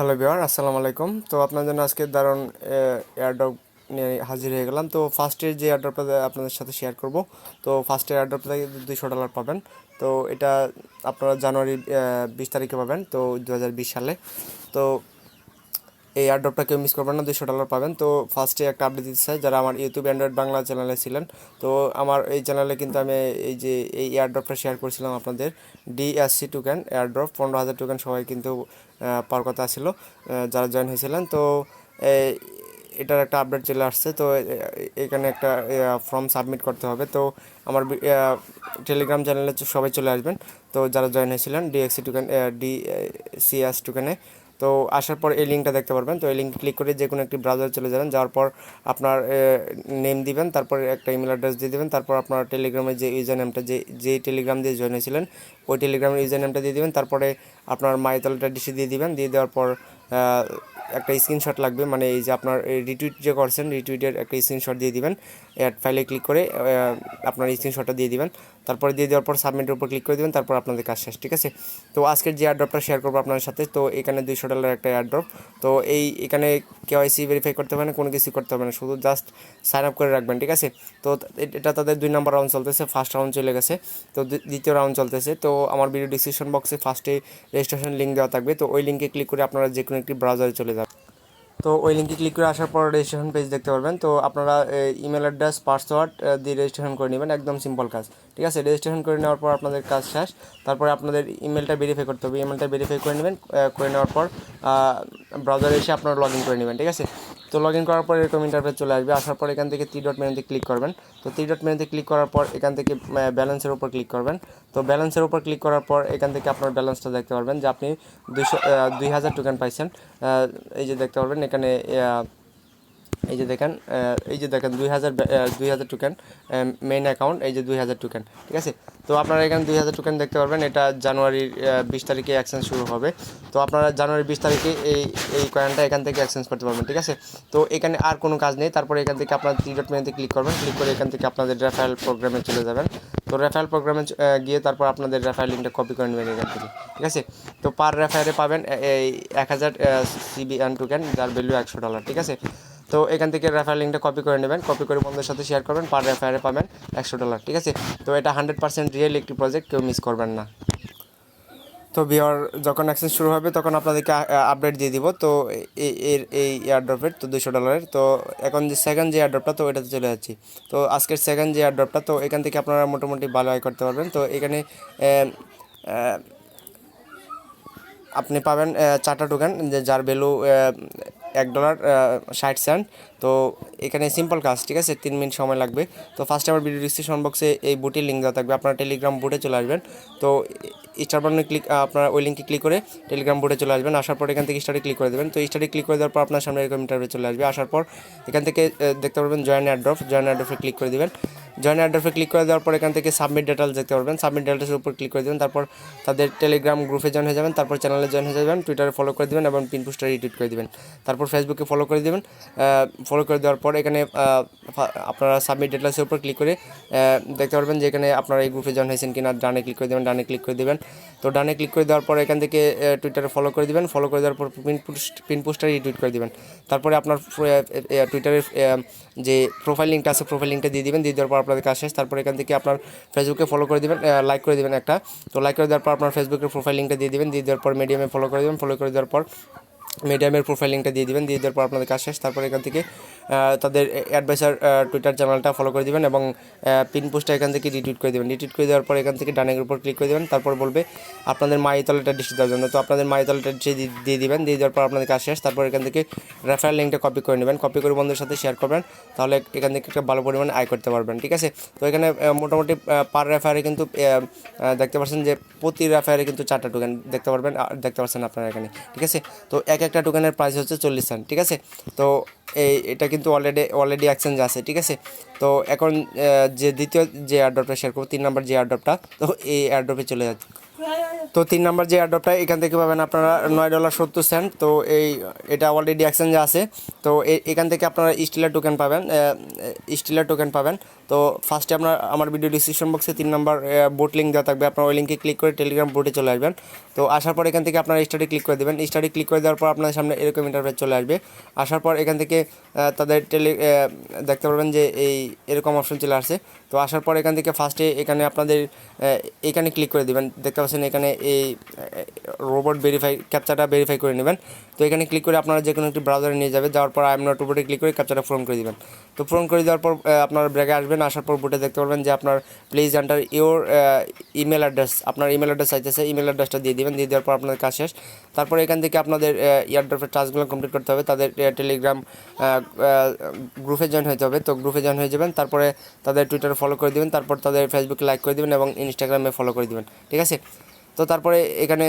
Hello viewer, আসসালামু আলাইকুম। তো আপনার জন্য আজকে দারুণ এয়ারড্রপ নিয়ে হাজির হয়ে গেলাম। তো ফার্স্টের যে এয়ারড্রপটা আপনাদের সাথে শেয়ার করব, তো ফার্স্টের এয়ারড্রপটা $200 পাবেন। তো এটা আপনারা জানুয়ারি 20 তারিখে পাবেন, তো 2020 সালে। তো এই এয়ারড্রপটা কেউ মিস করবেন না, $200 পাবেন। তো ফার্স্টে একটা আপডেট দিতে চাই, যারা আমার ইউটিউব অ্যান্ড্রয়েড বাংলা চ্যানেলে ছিলেন। তো আমার এই চ্যানেলে কিন্তু আমি এই এয়ারড্রপটা শেয়ার করেছিলাম আপনাদের। ডিএসসি টোকেন এয়ারড্রপ 15,000 টোকেন সবাই কিন্তু পাওয়ার কথা ছিল যারা জয়েন হয়েছিলেন। তো এটার একটা আপডেট চলে আসছে। তো এখানে একটা ফর্ম সাবমিট করতে হবে। তো আমার টেলিগ্রাম চ্যানেলে সবাই চলে আসবেন, তো যারা জয়েন হয়েছিলেন ডিএক্সি টোকেন ডিসিএস টোকেনে। তো আসার পর এই লিঙ্কটা দেখতে পারবেন। তো এই লিঙ্ক ক্লিক করে যে কোনো একটি ব্রাউজারে চলে যাবেন, যাওয়ার পর আপনার নেম দিবেন, তারপর একটা ইমেল অ্যাড্রেস দিয়ে দেবেন, তারপর আপনার টেলিগ্রামের যে ইউজার নেমটা যে টেলিগ্রাম দিয়ে জয়েন হয়েছিলেন ওই টেলিগ্রামের ইউজার নেমটা দিয়ে দিবেন। তারপরে আপনার মাইতলটা ডিসি দিয়ে দিবেন। দিয়ে দেওয়ার পর একটা স্ক্রিনশট লাগবে, মানে এই যে আপনার রিটুইট যে করছেন রিটুইটের একটা স্ক্রিনশট দিয়ে দিবেন। অ্যাড ফাইলে ক্লিক করে আপনার স্ক্রিনশটটা দিয়ে দিবেন। তারপরে দিয়ে দেওয়ার পর সাবমিটের উপর ক্লিক করে দেবেন, তারপর আপনাদের কাজ শেষ। ঠিক আছে। তো আজকের যে এয়ারড্রপটা শেয়ার করবো আপনাদের সাথে, তো এখানে $200 একটা এয়ারড্রপ। তো এখানে কেওয়াইসি ভেরিফাই করতে হবে না, কোনো কিছু করতে হবে না, শুধু জাস্ট সাইন আপ করে রাখবেন। ঠিক আছে। তো এটা তাদের 2 নম্বর রাউন্ড চলতেছে, ফার্স্ট রাউন্ড চলে গেছে, তো দ্বিতীয় রাউন্ড চলতেছে। তো আমার ভিডিও ডিসক্রিপশন বক্সে ফার্স্টে রেজিস্ট্রেশন লিঙ্ক দেওয়া থাকবে, তো ওই লিঙ্কে ক্লিক করে আপনারা যে কোনো একটি ব্রাউজারে চলে যাবেন। তো ওই লিঙ্কে ক্লিক করে আসার পর রেজিস্ট্রেশন পেজ দেখতে পারবেন। তো আপনারা ইমেল অ্যাড্রেস পাসওয়ার্ড দিয়ে রেজিস্ট্রেশন করে নেবেন, একদম সিম্পল কাজ। ঠিক আছে। রেজিস্ট্রেশন করে নেওয়ার পর আপনাদের কাজ শেষ। তারপরে আপনাদের ইমেলটা ভেরিফাই করতে হবে, ইমেলটা ভেরিফাই করে নেবেন। করে নেওয়ার পর ব্রাউজারে এসে আপনারা লগ ইন করে নেবেন। ঠিক আছে। তো লগ ইন করার পর এরকম ইন্টারফেস চলে আসবে। আসার পর এখান থেকে 3 ডট মেনুতে ক্লিক করবেন। তো 3 ডট মেনুতে ক্লিক করার পর এখান থেকে ব্যালেন্সের উপর ক্লিক করবেন। তো ব্যালেন্সের উপর ক্লিক করার পর এখান থেকে আপনার ব্যালেন্সটা দেখতে পারবেন যে আপনি 2000 টোকেন পাইছেন। এই যে দেখতে পারবেন এখানে এই যে দেখেন 2000 টোকেন মেইন অ্যাকাউন্ট, এই যে 2000 টোকেন। ঠিক আছে। তো আপনারা এখানে 2000 টোকেন দেখতে পারবেন। এটা জানুয়ারির 20 তারিখে এক্সচেঞ্জ শুরু হবে। তো আপনারা জানুয়ারি 20 তারিখে এই কয়েনটা এখান থেকে এক্সচেঞ্জ করতে পারবেন। ঠিক আছে। তো এখানে আর কোনো কাজ নেই। তারপরে এখান থেকে আপনার 3 ডট মেনুতে ক্লিক করবেন, ক্লিক করে এখান থেকে আপনাদের রেফারেল প্রোগ্রামে চলে যাবেন। তো রেফারেল প্রোগ্রামে গিয়ে তারপর আপনাদের রেফারেল লিঙ্কটা কপি করে নেবেন এখান থেকে। ঠিক আছে। তো পার রেফারে পাবেন এই 1000 CBN টোকেন, যার ভ্যালু $100। ঠিক আছে। তো এখান থেকে রেফারেল লিঙ্কটা কপি করে নেবেন, কপি করে বন্ধুদের সাথে শেয়ার করবেন, পার রেফারে পাবেন $100। ঠিক আছে। তো এটা 100% রিয়েল একটি প্রজেক্ট, কেউ মিস করবেন না। তো ভিওর যখন অ্যাক্সেস শুরু হবে তখন আপনাদেরকে আপডেট দিয়ে দিব। তো এই এয়ারড্রপের তো $200। তো এখন যে সেকেন্ড যে এয়ারড্রপটা, তো এটাতে চলে যাচ্ছি। তো আজকের সেকেন্ড যে এয়ারড্রপটা, তো এখান থেকে আপনারা মোটামুটি ভালো আয় করতে পারবেন। তো এখানে আপনি পাবেন 4টা টোকেন, যার ভ্যালু $1.60। তো এখানে সিম্পল কাজ। ঠিক আছে। 3 মিনিট সময় লাগবে। তো ফার্স্ট আমার ভিডিও ডিসক্রিপশন বক্সে এই বুটের লিঙ্ক দেওয়া থাকবে, আপনারা টেলিগ্রাম বুটে চলে আসবেন। তো স্টার বাটনে আপনারা ওই লিঙ্কে ক্লিক করে টেলিগ্রাম বুটে চলে আসবেন। আসার পর এখান থেকে স্টারে ক্লিক করে দেবেন। তো স্টারে ক্লিক করে দেওয়ার পর আপনার সামনে এরকম ইন্টারভিউ চলে আসবে। আসার পর এখান থেকে দেখতে পারবেন জয়েন এয়ারড্রপে ক্লিক করে দেবেন। জয়েন এয়ারড্রপে ক্লিক করে দেওয়ার পর এখান থেকে সাবমিট ডিটেইলস দেখতে পারবেন। সাবমিট ডিটেইলসের উপর ক্লিক করে দেবেন। তারপর তাদের টেলিগ্রাম গ্রুপে জয়েন হয়ে যাবেন, তারপর চ্যানেলে জয়েন হয়ে যাবেন, টুইটারে ফলো করে দেবেন এবং পিন পোস্টারে রিটুইট করে দেবেন। তারপর ফেসবুকে ফলো করে দেবেন। ফলো করে দেওয়ার পর এখানে আপনারা সাবমিট ডিটেইলসের উপর ক্লিক করে দেখতে পারবেন যে এখানে আপনারা এই গ্রুপে জয়েন হয়েছেন কিনা। ডানে ক্লিক করে দেবেন, ডানে ক্লিক করে দেবেন। তো ডানে ক্লিক করে দেওয়ার পর এখান থেকে টুইটারে ফলো করে দেবেন, ফলো করে দেওয়ার পর পিন পোস্টারে রিটুইট করে দেবেন। তারপরে আপনার টুইটারের যে প্রোফাইল লিঙ্কটা আছে প্রোফাইল লিঙ্কটা দিয়ে দিবেন। দিয়ে দেওয়ার পর আপনাদের কাজ শেষ। তারপর এখান থেকে আপনার ফেসবুকে ফলো করে দেবেন, লাইক করে দেবেন একটা। তো লাইক করে দেওয়ার পর আপনার ফেসবুকের প্রোফাইল লিঙ্কটা দিয়ে দিবেন। দিয়ে দেওয়ার পর মিডিয়ামে ফলো করে দেবেন, ফলো করে দেওয়ার পর মিডিয়ামের প্রোফাইল লিঙ্কটা দিয়ে দিবেন। দিয়ে দেওয়ার পর আপনাদের কাজ শেষ। তারপর এখান থেকে তাদের অ্যাডভাইসার টুইটার চ্যানেলটা ফলো করে দেবেন এবং পিন পোস্টটা এখান থেকে রিটুইট করে দেবেন। রিটুইট করে দেওয়ার পর এখান থেকে ডানের উপর ক্লিক করে দেবেন। তারপর বলবে আপনাদের মাইতলেটা ডিসি দেওয়ার জন্য। তো আপনাদের মাইতলেটা ডিসি দিয়ে দিবেন। দিয়ে দেওয়ার পর আপনাদের কাজ শেষ। তারপর এখান থেকে রেফারেল লিঙ্কটা কপি করে নেবেন, কপি করে বন্ধুদের সাথে শেয়ার করবেন, তাহলে এখান থেকে একটা ভালো পরিমাণে আয় করতে পারবেন। ঠিক আছে। তো এখানে মোটামুটি পার রেফারে কিন্তু দেখতে পাচ্ছেন যে প্রতি রেফারে কিন্তু 4টা টোকেন দেখতে পারবেন, দেখতে পাচ্ছেন আপনারা এখানে। ঠিক আছে। তো একটা টোকেনের প্রাইস হচ্ছে 40 সেন্ট। ঠিক আছে। তো এটা কিন্তু অলরেডি এক্সচেঞ্জ আছে। ঠিক আছে। তো এখন যে দ্বিতীয় যে এয়ারড্রপটা শেয়ার করবো, 3 নম্বর যে এয়ারড্রপটা, তো এই এয়ারড্রপে চলে যাচ্ছে। তো 3 নাম্বার যে এয়ারড্রপটা এখান থেকে পাবেন আপনারা $9.70। তো এটা অলরেডি এক্সচেঞ্জে আছে। তো এখান থেকে আপনারা স্টিলার টোকেন পাবেন। তো ফার্স্টে আমার ভিডিও ডিসক্রিপশন বক্সে 3 নাম্বার বোট লিঙ্ক দেওয়া থাকবে, আপনার ওই লিঙ্কে ক্লিক করে টেলিগ্রাম বোটে চলে আসবেন। তো আসার পর এখান থেকে আপনারা স্টাডি ক্লিক করে দেবেন। স্টাডি ক্লিক করে দেওয়ার পর আপনার সামনে এরকম ইন্টারফেস চলে আসবে। আসার পর এখান থেকে তাদের দেখতে পারবেন যে এরকম অপশন চলে আসছে। তো আসার পর এখান থেকে ফার্স্টে এখানে আপনাদের এখানে ক্লিক করে দেবেন। দেখতে পাচ্ছেন এখানে এই রোবট ক্যাপচাটা ভেরিফাই করে নেবেন। তো এখানে ক্লিক করে আপনারা যে কোনো একটি ব্রাউজারে নিয়ে যাবে, যাওয়ার পর আই এম নট রোবটে ক্লিক করে ক্যাপচাটা পূরণ করে দেবেন। তো পূরণ করে দেওয়ার পর আপনার ব্র্যাকে আসবেন। আসার পর বুটে দেখতে পারবেন যে আপনার please enter your email address, আপনার ইমেল অ্যাড্রেস চাইতেছে, ইমেল অ্যাড্রেসটা দিয়ে দিবেন। দিয়ে দেওয়ার পর আপনাদের কাজ শেষ। তারপরে এখান থেকে আপনাদের এয়ারড্রপের টাস্কগুলো কমপ্লিট করতে হবে। তাদের টেলিগ্রাম গ্রুপে জয়েন হতে হবে। তো গ্রুপে জয়েন হয়ে যাবেন। তারপরে তাদের টুইটারে ফলো করে দেবেন। তারপর তাদের ফেসবুকে লাইক করে দেবেন এবং ইনস্টাগ্রামে ফলো করে দেবেন, ঠিক আছে। তো তারপরে এখানে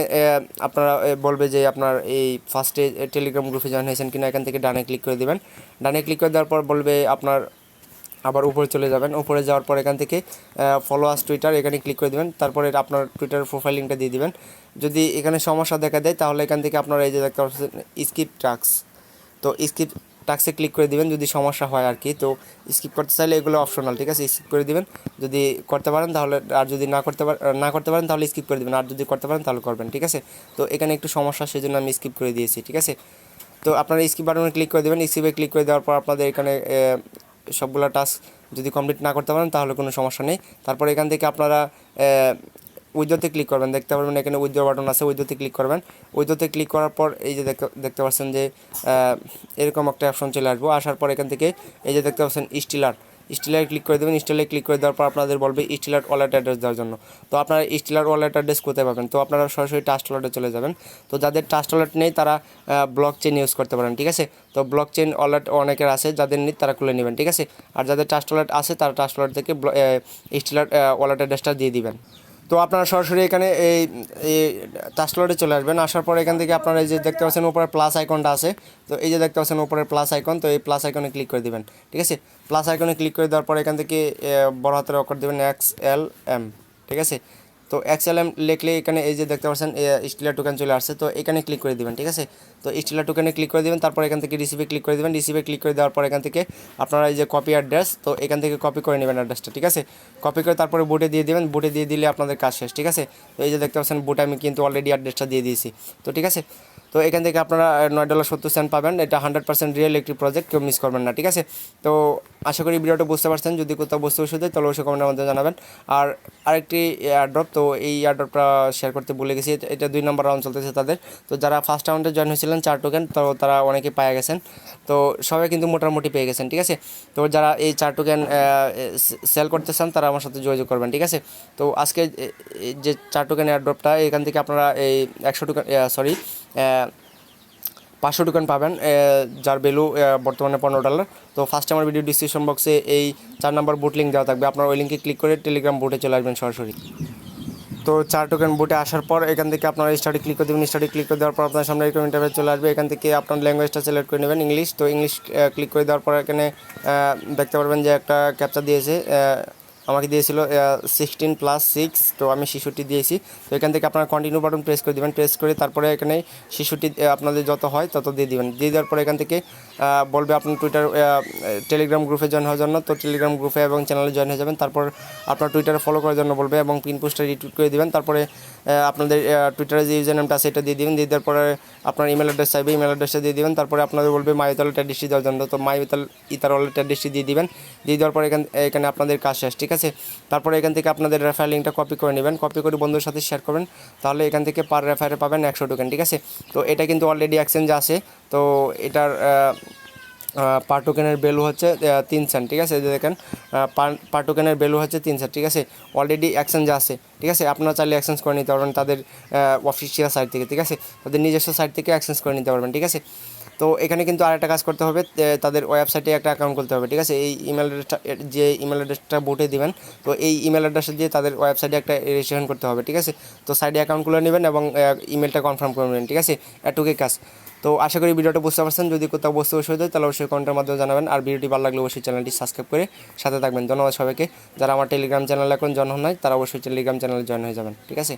আপনারা বলবে যে আপনার এই ফার্স্টে টেলিগ্রাম গ্রুপে জয়েন হয়েছেন কিনা। এখান থেকে ডানে ক্লিক করে দেবেন। ডানে ক্লিক করে দেওয়ার পর বলবে আপনার আবার উপরে চলে যাবেন। উপরে যাওয়ার পর এখান থেকে ফলো আস টুইটার, এখানে ক্লিক করে দেবেন। তারপরে আপনার টুইটার প্রোফাইল লিঙ্কটা দিয়ে দিবেন। যদি এখানে সমস্যা দেখা দেয় তাহলে এখান থেকে আপনারা এই যে দেখতে পাচ্ছেন স্কিপ টাস্ক, তো স্কিপ টাস্কে ক্লিক করে দিবেন যদি সমস্যা হয় আর কি। তো স্কিপ করতে চাইলে এগুলো অপশনাল, ঠিক আছে, স্কিপ করে দিবেন যদি করতে পারেন তাহলে, আর যদি না করতে পারেন তাহলে স্কিপ করে দিবেন, আর যদি করতে পারেন তাহলে করবেন, ঠিক আছে। তো এখানে একটু সমস্যা, সেজন্য আমি স্কিপ করে দিয়েছি, ঠিক আছে। তো আপনারা স্কিপ বাটনে ক্লিক করে দেবেন। স্কিপে ক্লিক করে দেওয়ার পর আপনাদের এখানে সবগুলো টাস্ক যদি কমপ্লিট না করতে পারেন তাহলে কোনো সমস্যা নেই। তারপর এখান থেকে আপনারা উইথড্রতে ক্লিক করবেন। দেখতে পারবেন এখানে উইথড্র বাটন আছে, উইথড্রতে ক্লিক করবেন। উইথড্রতে ক্লিক করার পর এই যে দেখতে পাচ্ছেন যে এরকম একটা অপশন চলে আসবো। আসার পর এখান থেকে এই যে দেখতে পাচ্ছেন স্টিলার ক্লিক করে দেবেন। স্টিলার ক্লিক করে দেওয়ার পর আপনাদের বলবে স্টিলার ওয়ালেট অ্যাড্রেস দেওয়ার জন্য। তো আপনারা স্টিলার ওয়ালেট অ্যাড্রেস কোথায় পাবেন? তো আপনারা সরাসরি ট্রাস্ট ওয়ালেটে চলে যাবেন। তো যাদের ট্রাস্ট ওয়ালেট নেই তারা ব্লক চেইন ইউজ করতে পারেন, ঠিক আছে। তো ব্লক চেইন ওয়ালেট অনেকের আছে, যাদের নেই তারা খুলে নেবেন, ঠিক আছে। আর যাদের ট্রাস্ট ওয়ালেট আছে তারা ট্রাস্ট ওয়ালেট থেকে স্টিলার ওয়ালেট অ্যাড্রেসটা দিয়ে দিবেন। তো আপনারা সরাসরি এখানে এই ট্রাস্ট ওয়ালেটে চলে আসবেন। আসার পর এখান থেকে আপনারা এই যে দেখতে পাচ্ছেন উপরে প্লাস আইকনটা আছে, তো এই যে দেখতে পাচ্ছেন উপরে প্লাস আইকন, তো এই প্লাস আইকনে ক্লিক করে দিবেন, ঠিক আছে। প্লাস আইকনে ক্লিক করে দেওয়ার পর এখান থেকে বড় হাতের অক্ষর দেবেন XLM, ঠিক আছে। তো XLM লিখলে এখানে এই যে দেখতে পাচ্ছেন স্টিলার টোকেন চলে আসছে, তো এখানে ক্লিক করে দিবেন, ঠিক আছে। তো স্টিলার টোকেনে ক্লিক করে দিবেন। তারপর এখান থেকে রিসিভে ক্লিক করে দেবেন। রিসিভে ক্লিক করে দেওয়ার পর এখান থেকে আপনারা এই যে কপি অ্যাড্রেস, তো এখান থেকে কপি করে নেবেন অ্যাড্রেসটা, ঠিক আছে। কপি করে তারপরে বুটে দিয়ে দেবেন। বুটে দিয়ে দিলে আপনাদের কাজ শেষ, ঠিক আছে। তো এই যে দেখতে পাচ্ছেন বুটে আমি কিন্তু অলরেডি অ্যাড্রেসটা দিয়ে দিয়েছি, তো ঠিক আছে। তো এখান থেকে আপনারা $9.70 পাবেন। এটা 100% রিয়েল একটি প্রজেক্ট, কেউ মিস করবেন না, ঠিক আছে। তো আশা করি ভিডিওটা বুঝতে পারছেন। যদি কোথাও বুঝতে অসুবিধা হয় তাহলে অবশ্যই কমেন্টের মধ্যে জানাবেন। আর আরেকটি এয়ারড্রপ, তো এই এয়ারড্রপটা শেয়ার করতে ভুলে গেছি। এটা 2 নম্বর রাউন্ড চলতেছে তাদের। তো যারা ফার্স্ট রাউন্ডে জয়েন হয়েছিলেন 4 টোকেন, তো তারা অনেকে পেয়ে গেছেন। তো সবাই কিন্তু মোটামুটি পেয়ে গেছেন, ঠিক আছে। তো যারা এই 4 টোকেন সেল করতে চান তারা আমার সাথে যোগাযোগ করবেন, ঠিক আছে। তো আজকে যে 4 টোকেন এয়ারড্রপটা, এখান থেকে আপনারা এই 100 টোকেন 500 টোকেন পাবেন, যার ভ্যালু বর্তমানে $15। তো ফার্স্ট আমার ভিডিও ডিসক্রিপশন বক্সে এই 4 নম্বর বুট লিঙ্ক দেওয়া থাকবে, আপনার ওই লিঙ্কে ক্লিক করে টেলিগ্রাম বুটে চলে আসবেন সরাসরি। তো 4 টোকেন বুটে আসার পর এখান থেকে আপনারা স্টাডি ক্লিক করে দেবেন। স্টাডি ক্লিক করে দেওয়ার পর আপনার সামনে এরকম ইন্টারফেস চলে আসবে। এখান থেকে আপনার ল্যাঙ্গুয়েজটা সিলেক্ট করে নেবেন ইংলিশ। তো ইংলিশ ক্লিক করে দেওয়ার পর এখানে দেখতে পারবেন যে একটা ক্যাপচা দিয়েছে, আমাকে দিয়েছিল 16+6, তো আমি 66 দিয়েছি। তো এখান থেকে আপনারা কন্টিনিউ বাটন প্রেস করে দেবেন। প্রেস করে তারপরে এখানে 66 আপনাদের যত হয় তত দিয়ে দেবেন। দিয়ে দেওয়ার পরে এখান থেকে বলবে আপনার টেলিগ্রাম গ্রুপে জয়েন হওয়ার জন্য। তো টেলিগ্রাম গ্রুপে এবং চ্যানেলে জয়েন হয়ে যাবেন। তারপর আপনার টুইটারে ফলো করার জন্য বলবে এবং পিন পোস্টটা রিটুইট করে দেবেন। তারপরে আপনাদের টুইটারে যে ইউজার নেমটা আছে এটা দিয়ে দেবেন। দিয়ে দেওয়ার পরে আপনার ইমেল অ্যাড্রেস চাইবে, ইমেল অ্যাড্রেসটা দিয়ে দেবেন। তারপরে আপনাদের বলবে মাই ওয়ালেট অ্যাড্রেসটি দেওয়ার জন্য, তো মাই ইথার ওয়ালেট অ্যাড্রেসটি দিয়ে দিবেন। দিয়ে দেওয়ার পরে এখানে আপনাদের কাজ শেষ, ঠিক আছে। তারপরে এখান থেকে আপনাদের রেফার লিঙ্কটা কপি করে নেবেন। কপি করে বন্ধুর সাথে শেয়ার করবেন, তাহলে এখান থেকে পার রেফারে পাবেন 100 টোকেন, ঠিক আছে। তো এটা কিন্তু অলরেডি এক্সচেঞ্জে আছে। তো এটার পার টোকেনের ভ্যালু হচ্ছে 3 সেন্ট, ঠিক আছে। দেখেন পার টোকেনের ভ্যালু হচ্ছে 3 সেন্ট, ঠিক আছে। অলরেডি এক্সচেঞ্জে আছে, ঠিক আছে। আপনারা চাইলে এক্সচেঞ্জ করে নিতে পারবেন তাদের অফিসিয়াল সাইট থেকে, ঠিক আছে। তাদের নিজস্ব সাইট থেকে এক্সচেঞ্জ করে নিতে পারবেন, ঠিক আছে। তো এখানে কিন্তু আরেকটা কাজ করতে হবে, তাদের ওয়েবসাইটে একটা অ্যাকাউন্ট খুলতে হবে, ঠিক আছে। এই ইমেল অ্যাড্রেসটা বুটে দিবেন, তো এই ইমেল অ্যাড্রেসে দিয়ে তাদের ওয়েবসাইটে একটা রেজিস্ট্রেশন করতে হবে, ঠিক আছে। তো সাইডে অ্যাকাউন্ট খুলে নেবেন এবং ইমেলটা কনফার্ম করে নেবেন, ঠিক আছে। এটুকুই কাজ। তো আশা করি ভিডিওটা বুঝতে পারছেন। যদি কোথাও বুঝতে অসুবিধা হয় তাহলে অবশ্যই কমেন্টের মাধ্যমে জানাবেন। আর ভিডিওটি ভালো লাগলে অবশ্যই চ্যানেলটি সাবস্ক্রাইব করে সাথে থাকবেন। ধন্যবাদ সবাইকে। যারা আমার টেলিগ্রাম চ্যানেলে এখন জয়েন হন নাই তারা অবশ্যই টেলিগ্রাম চ্যানেলে জয়েন হয়ে যাবেন, ঠিক আছে।